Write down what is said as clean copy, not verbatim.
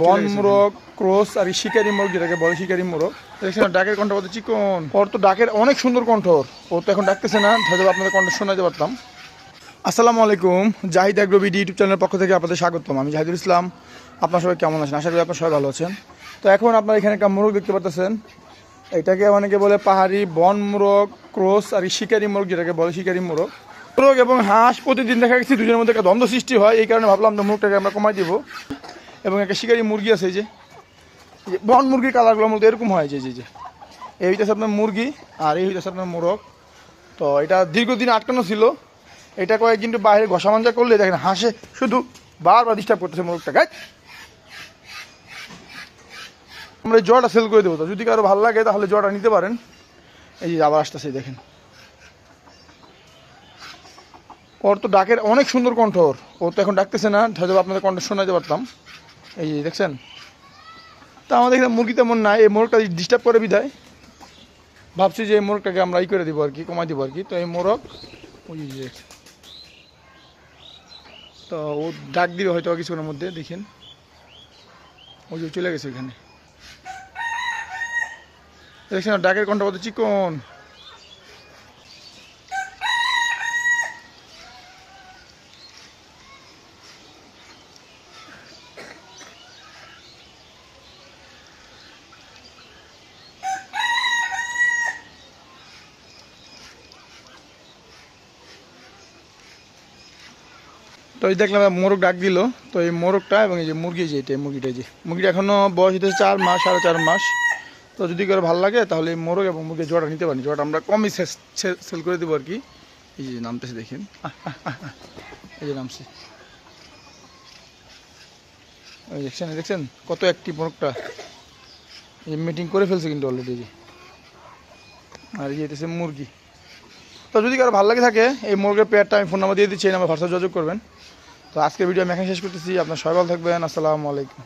বন মোরগ ক্রস আর শিকারি মোরগ যেটাকে বলে শিকারি মোরগ দেখছেন ডাকের কণ্ঠ বলতে চিকন ওর তো ডাকের অনেক সুন্দর কণ্ঠ ও তো এখন ডাকতেছে না হয়তো আপনাদের কণ্ঠ শোনাতে পারতাম। আসসালামু আলাইকুম, জাহিদ অ্যাগ্রোবিডি ইউটিউব চ্যানেলের পক্ষ থেকে আপনাদের স্বাগতম। আমি জাহিদুল ইসলাম। আপনার সবাই কেমন আছেন? আশা করি আপনার সবাই ভালো আছেন। তো এখন আপনারা এখানে একটা মোরগ দেখতে পাচ্ছেন, এটাকে অনেকে বলে পাহাড়ি বন মোরগ ক্রস আর শিকারি মোরগ যেটাকে বলে শিকারি মোরগ। মোরগ এবং হাঁস প্রতিদিন দেখা গেছে দুজনের মধ্যে একটা দ্বন্দ্ব সৃষ্টি হয়, এই কারণে ভাবলাম যে মোরগটাকে আমরা কমাই দিব। এবং একটা শিকারি মুরগি আছে, এই যে বন মুরগির কালারগুলোর মধ্যে এরকম হয়, যে যে এই হইতেছে আপনার মুরগি আর এই হইতেছে আপনার মোরগ। তো এটা দীর্ঘদিন আটকানো ছিল, এটা কয়েকদিন একটু বাইরে ঘষা মাঞ্জা করলে দেখেন হাসে শুধু বারবার ডিস্টার্ব করতেছে মোরগটাকে। আমরা এই জোড়াটা সেল করে দেবো, তো যদি কারো ভালো লাগে তাহলে জোড়াটা নিতে পারেন। এই যে আবার আসতেছে দেখেন, ওর তো ডাকের অনেক সুন্দর কণ্ঠ ও তো এখন ডাকতেছে না, হয়তো আপনাদের কণ্ঠ শোনাতে পারতাম। এই যে দেখছেন, তা আমাদের এখানে মুরগি তেমন নাই, এই মোরগটা ডিস্টার্ব করে বিদায় ভাবছি যে এই মোরগটাকে আমরা ই করে দিব আর কি, কমাই দিব আর কি। তো এই মোরগ ওই যে তো ও ডাক দিবে হয়তো কিছুক্ষণের মধ্যে, দেখেন ওই যে চলে গেছে ওইখানে। দেখছেন ডাকের কণ্ঠ বলতে চিকন। তো এই দেখলাম মোরগ ডাক দিল, তো এই মোরগটা এবং এই যে মুরগি, যে এটা মুরগিটা এখনও বয়স হইতেছে 4 মাস 4.5 মাস। তো যদি করে ভালো লাগে তাহলে এই মোরগ এবং মুরগির জোড়া নিতে পারি, জোড়াটা আমরা কমই সেল করে দেবো আর কি। এই যে নামতেছে দেখেন, এই যে নামছে, ওই দেখছেন কত অ্যাক্টিভ মোরগটা, এই মিটিং করে ফেলছে কিন্তু অলরেডি। যে আর এই যে মুরগি। তো যদি কারো ভালো লাগে থাকে এই মোরগের পেয়ারটা আমি ফোন নাম্বার দিয়ে দিচ্ছি, এই নাম্বার হোয়াটসঅ্যাপ যোগাযোগ করবেন। তো আজকের ভিডিও আমি এখানে শেষ করতেছি। আপনার সবাই ভালো থাকবেন। আসসালামু আলাইকুম।